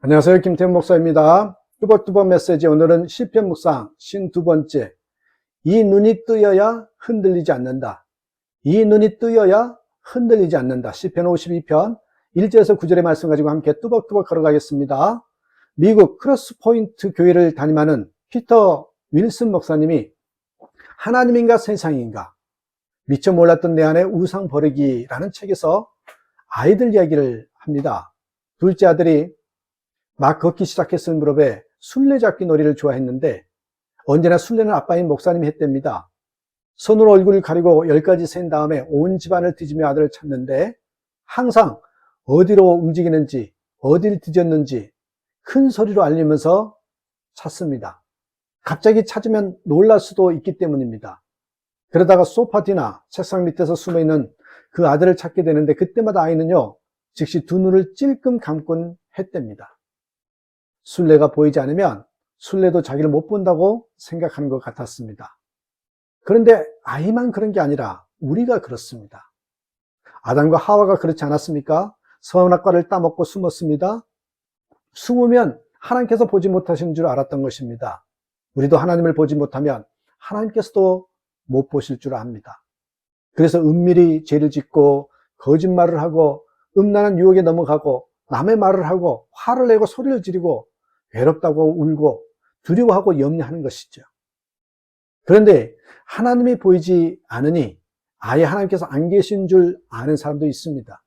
안녕하세요. 김태훈 목사입니다. 뚜벅뚜벅 메시지. 오늘은 시편 묵상 52번째. 이 눈이 뜨여야 흔들리지 않는다. 이 눈이 뜨여야 흔들리지 않는다. 시편 52편 1절에서 9절의 말씀 가지고 함께 뚜벅뚜벅 걸어가겠습니다. 미국 크로스포인트 교회를 담임하는 피터 윌슨 목사님이 하나님인가 세상인가 미처 몰랐던 내 안의 우상 버리기라는 책에서 아이들 이야기를 합니다. 둘째 아들이 막 걷기 시작했을 무렵에 술래잡기 놀이를 좋아했는데 언제나 술래는 아빠인 목사님이 했답니다. 손으로 얼굴을 가리고 10가지 센 다음에 온 집안을 뒤지며 아들을 찾는데 항상 어디로 움직이는지 어디를 뒤졌는지 큰 소리로 알리면서 찾습니다. 갑자기 찾으면 놀랄 수도 있기 때문입니다. 그러다가 소파 뒤나 책상 밑에서 숨어있는 그 아들을 찾게 되는데 그때마다 아이는요 즉시 두 눈을 찔끔 감곤 했답니다. 술래가 보이지 않으면 술래도 자기를 못 본다고 생각하는 것 같았습니다. 그런데 아이만 그런 게 아니라 우리가 그렇습니다. 아담과 하와가 그렇지 않았습니까? 선악과를 따먹고 숨었습니다. 숨으면 하나님께서 보지 못하신 줄 알았던 것입니다. 우리도 하나님을 보지 못하면 하나님께서도 못 보실 줄 압니다. 그래서 은밀히 죄를 짓고 거짓말을 하고 음란한 유혹에 넘어가고 남의 말을 하고 화를 내고 소리를 지르고 외롭다고 울고 두려워하고 염려하는 것이죠. 그런데 하나님이 보이지 않으니 아예 하나님께서 안 계신 줄 아는 사람도 있습니다.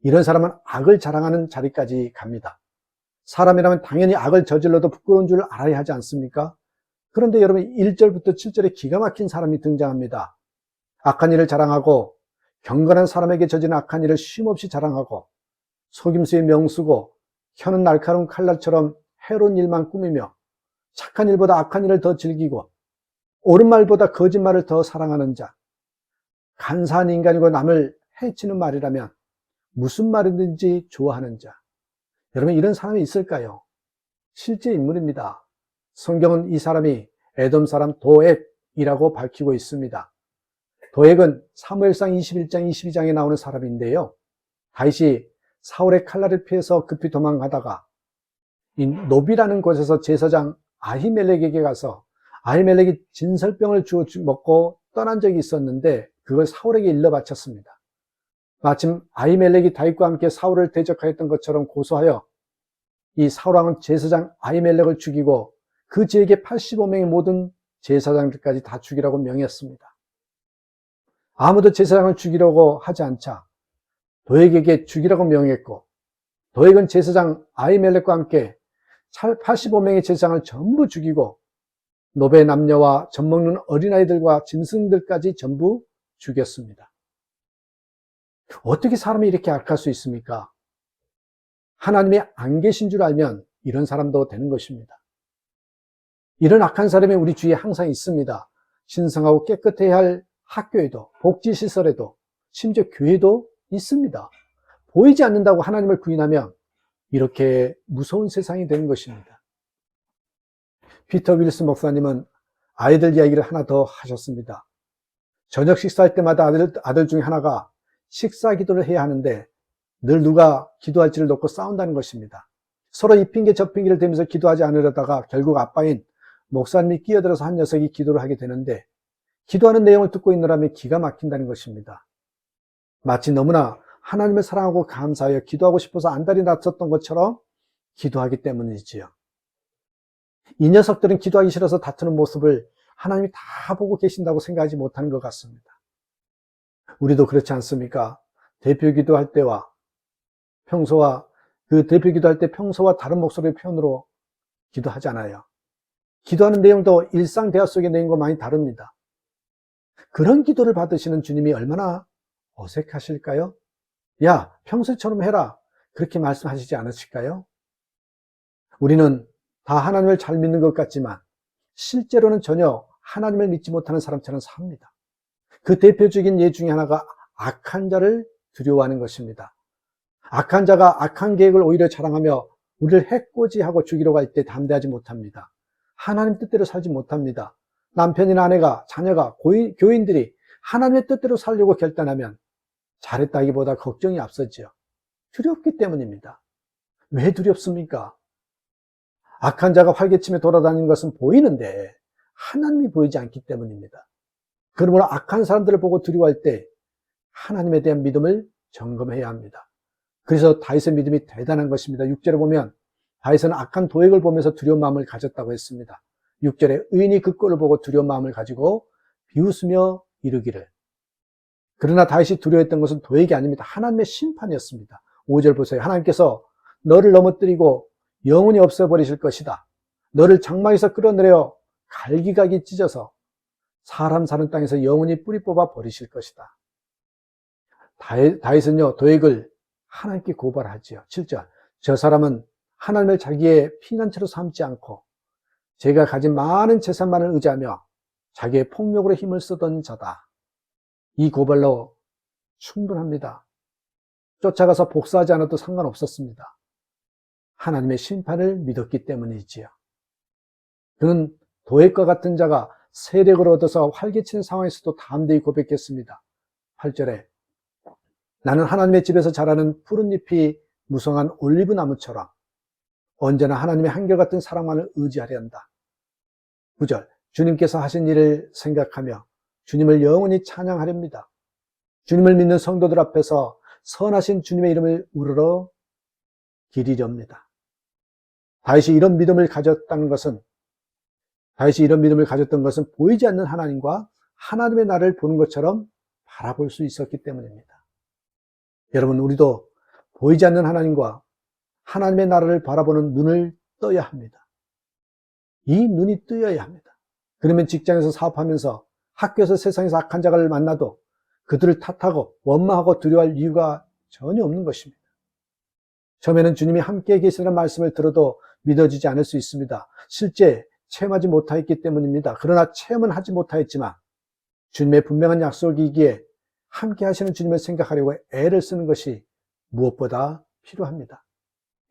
이런 사람은 악을 자랑하는 자리까지 갑니다. 사람이라면 당연히 악을 저질러도 부끄러운 줄 알아야 하지 않습니까? 그런데 여러분 1절부터 7절에 기가 막힌 사람이 등장합니다. 악한 일을 자랑하고 경건한 사람에게 저지른 악한 일을 쉼없이 자랑하고 속임수에 명수고 혀는 날카로운 칼날처럼 해로운 일만 꾸미며 착한 일보다 악한 일을 더 즐기고 옳은 말보다 거짓말을 더 사랑하는 자, 간사한 인간이고 남을 해치는 말이라면 무슨 말이든지 좋아하는 자. 여러분 이런 사람이 있을까요? 실제 인물입니다. 성경은 이 사람이 에돔 사람 도액이라고 밝히고 있습니다. 도액은 사무엘상 21장 22장에 나오는 사람인데요. 다윗이 사울의 칼날을 피해서 급히 도망가다가 이 노비라는 곳에서 제사장 아히멜렉에게 가서 아히멜렉이 진설병을 주워 먹고 떠난 적이 있었는데 그걸 사울에게 일러 바쳤습니다. 마침 아히멜렉이 다윗과 함께 사울을 대적하였던 것처럼 고소하여 이 사울왕은 제사장 아히멜렉을 죽이고 그 지역의 85명의 모든 제사장들까지 다 죽이라고 명했습니다. 아무도 제사장을 죽이려고 하지 않자 도액에게 죽이라고 명했고 도액은 제사장 아히멜렉과 함께 85명의 제사장을 전부 죽이고 노베 남녀와 젖먹는 어린아이들과 짐승들까지 전부 죽였습니다. 어떻게 사람이 이렇게 악할 수 있습니까? 하나님이 안 계신 줄 알면 이런 사람도 되는 것입니다. 이런 악한 사람이 우리 주위에 항상 있습니다. 신성하고 깨끗해야 할 학교에도 복지시설에도 심지어 교회도 있습니다. 보이지 않는다고 하나님을 부인하면 이렇게 무서운 세상이 되는 것입니다. 피터 윌슨 목사님은 아이들 이야기를 하나 더 하셨습니다. 저녁 식사할 때마다 아들 중에 하나가 식사 기도를 해야 하는데 늘 누가 기도할지를 놓고 싸운다는 것입니다. 서로 이 핑계 저 핑계를 대면서 기도하지 않으려다가 결국 아빠인 목사님이 끼어들어서 한 녀석이 기도를 하게 되는데 기도하는 내용을 듣고 있느라면 기가 막힌다는 것입니다. 마치 너무나 하나님을 사랑하고 감사하여 기도하고 싶어서 안달이 났었던 것처럼 기도하기 때문이지요. 이 녀석들은 기도하기 싫어서 다투는 모습을 하나님이 다 보고 계신다고 생각하지 못하는 것 같습니다. 우리도 그렇지 않습니까? 대표 기도할 때와 평소와 다른 목소리의 표현으로 기도하잖아요. 기도하는 내용도 일상 대화 속의 내용과 많이 다릅니다. 그런 기도를 받으시는 주님이 얼마나 어색하실까요? 야, 평소처럼 해라. 그렇게 말씀하시지 않으실까요? 우리는 다 하나님을 잘 믿는 것 같지만 실제로는 전혀 하나님을 믿지 못하는 사람처럼 삽니다. 그 대표적인 예 중에 하나가 악한 자를 두려워하는 것입니다. 악한 자가 악한 계획을 오히려 자랑하며 우리를 해코지하고 죽이려고 할 때 담대하지 못합니다. 하나님 뜻대로 살지 못합니다. 남편이나 아내가, 자녀가, 교인들이 하나님의 뜻대로 살려고 결단하면 잘했다기보다 걱정이 앞서지요. 두렵기 때문입니다. 왜 두렵습니까? 악한 자가 활개치며 돌아다니는 것은 보이는데 하나님이 보이지 않기 때문입니다. 그러므로 악한 사람들을 보고 두려워할 때 하나님에 대한 믿음을 점검해야 합니다. 그래서 다윗의 믿음이 대단한 것입니다. 6절에 보면 다윗은 악한 도액을 보면서 두려운 마음을 가졌다고 했습니다. 6절에 의인이 그 꼴을 보고 두려운 마음을 가지고 비웃으며 이르기를. 그러나 다윗이 두려워했던 것은 도액이 아닙니다. 하나님의 심판이었습니다. 5절 보세요. 하나님께서 너를 넘어뜨리고 영원히 없애버리실 것이다. 너를 장막에서 끌어내려 갈기갈기 찢어서 사람 사는 땅에서 영원히 뿌리 뽑아 버리실 것이다. 다윗은요, 도액을 하나님께 고발하지요. 7절. 저 사람은 하나님을 자기의 피난처로 삼지 않고 제가 가진 많은 재산만을 의지하며 자기의 폭력으로 힘을 쓰던 자다. 이 고발로 충분합니다. 쫓아가서 복수하지 않아도 상관없었습니다. 하나님의 심판을 믿었기 때문이지요. 그는 도액과 같은 자가 세력을 얻어서 활개치는 상황에서도 담대히 고백했습니다. 8절에 나는 하나님의 집에서 자라는 푸른 잎이 무성한 올리브 나무처럼 언제나 하나님의 한결같은 사랑만을 의지하려 한다. 9절 주님께서 하신 일을 생각하며 주님을 영원히 찬양하렵니다. 주님을 믿는 성도들 앞에서 선하신 주님의 이름을 우러러 기리렵니다. 다윗이 이런 믿음을 가졌던 것은 보이지 않는 하나님과 하나님의 나를 보는 것처럼 바라볼 수 있었기 때문입니다. 여러분, 우리도 보이지 않는 하나님과 하나님의 나라를 바라보는 눈을 떠야 합니다. 이 눈이 뜨여야 합니다. 그러면 직장에서 사업하면서 학교에서 세상에서 악한 자를 만나도 그들을 탓하고 원망하고 두려워할 이유가 전혀 없는 것입니다. 처음에는 주님이 함께 계시다는 말씀을 들어도 믿어지지 않을 수 있습니다. 실제 체험하지 못하였기 때문입니다. 그러나 체험은 하지 못하였지만 주님의 분명한 약속이기에 함께 하시는 주님을 생각하려고 애를 쓰는 것이 무엇보다 필요합니다.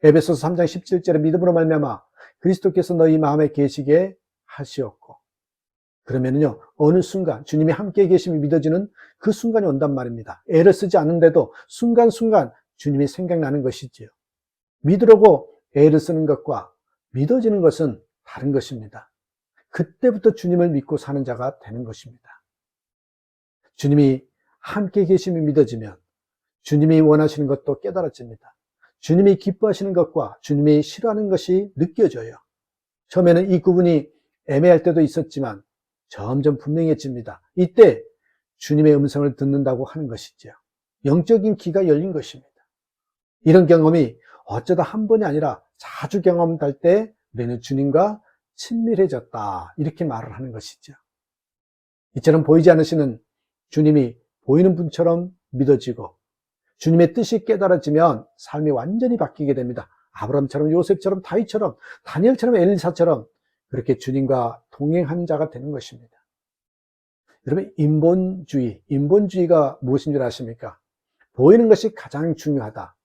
에베소서 3장 17절에 믿음으로 말미암아 그리스도께서 너희 마음에 계시게 하시었고, 그러면은요, 어느 순간 주님이 함께 계심이 믿어지는 그 순간이 온단 말입니다. 애를 쓰지 않는데도 순간순간 주님이 생각나는 것이지요. 믿으려고 애를 쓰는 것과 믿어지는 것은 다른 것입니다. 그때부터 주님을 믿고 사는 자가 되는 것입니다. 주님이 함께 계심이 믿어지면 주님이 원하시는 것도 깨달아집니다. 주님이 기뻐하시는 것과 주님이 싫어하는 것이 느껴져요. 처음에는 이 구분이 애매할 때도 있었지만 점점 분명해집니다. 이때 주님의 음성을 듣는다고 하는 것이죠. 영적인 귀가 열린 것입니다. 이런 경험이 어쩌다 한 번이 아니라 자주 경험할 때 우리는 주님과 친밀해졌다, 이렇게 말을 하는 것이죠. 이처럼 보이지 않으시는 주님이 보이는 분처럼 믿어지고 주님의 뜻이 깨달아지면 삶이 완전히 바뀌게 됩니다. 아브라함처럼, 요셉처럼, 다윗처럼, 다니엘처럼, 엘리사처럼 그렇게 주님과 동행한 자가 되는 것입니다. 여러분, 인본주의가 무엇인 줄 아십니까? 보이는 것이 가장 중요하다.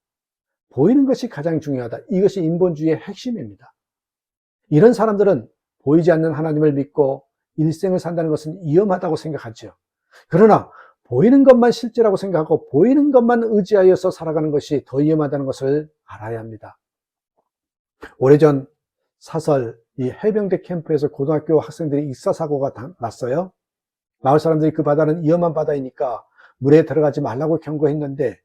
보이는 것이 가장 중요하다. 이것이 인본주의의 핵심입니다. 이런 사람들은 보이지 않는 하나님을 믿고 일생을 산다는 것은 위험하다고 생각하죠. 그러나 보이는 것만 실제라고 생각하고 보이는 것만 의지하여서 살아가는 것이 더 위험하다는 것을 알아야 합니다. 오래전 사설 이 해병대 캠프에서 고등학교 학생들이 익사사고가 났어요. 마을 사람들이 그 바다는 위험한 바다이니까 물에 들어가지 말라고 경고했는데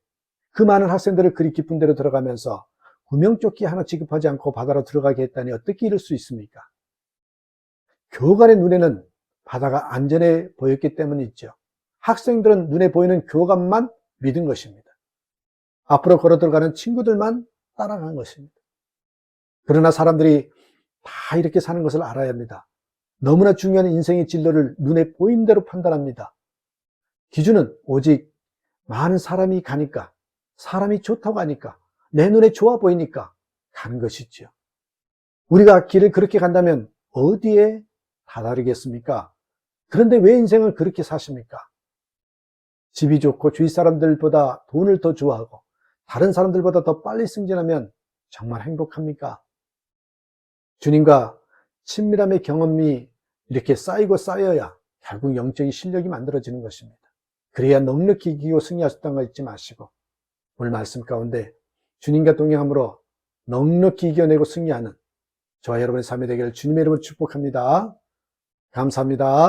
그 많은 학생들을 그리 깊은 데로 들어가면서 구명조끼 하나 지급하지 않고 바다로 들어가게 했다니 어떻게 이럴 수 있습니까? 교관의 눈에는 바다가 안전해 보였기 때문이죠. 학생들은 눈에 보이는 교감만 믿은 것입니다. 앞으로 걸어 들어가는 친구들만 따라간 것입니다. 그러나 사람들이 다 이렇게 사는 것을 알아야 합니다. 너무나 중요한 인생의 진로를 눈에 보이는 대로 판단합니다. 기준은 오직 많은 사람이 가니까, 사람이 좋다고 하니까, 내 눈에 좋아 보이니까 가는 것이죠. 우리가 길을 그렇게 간다면 어디에 다다르겠습니까? 그런데 왜 인생을 그렇게 사십니까? 집이 좋고 주위 사람들보다 돈을 더 좋아하고 다른 사람들보다 더 빨리 승진하면 정말 행복합니까? 주님과 친밀함의 경험이 이렇게 쌓이고 쌓여야 결국 영적인 실력이 만들어지는 것입니다. 그래야 넉넉히 이기고 승리할 수 있다는 거 잊지 마시고 오늘 말씀 가운데 주님과 동행함으로 넉넉히 이겨내고 승리하는 저와 여러분의 삶이 되기를 주님의 이름으로 축복합니다. 감사합니다.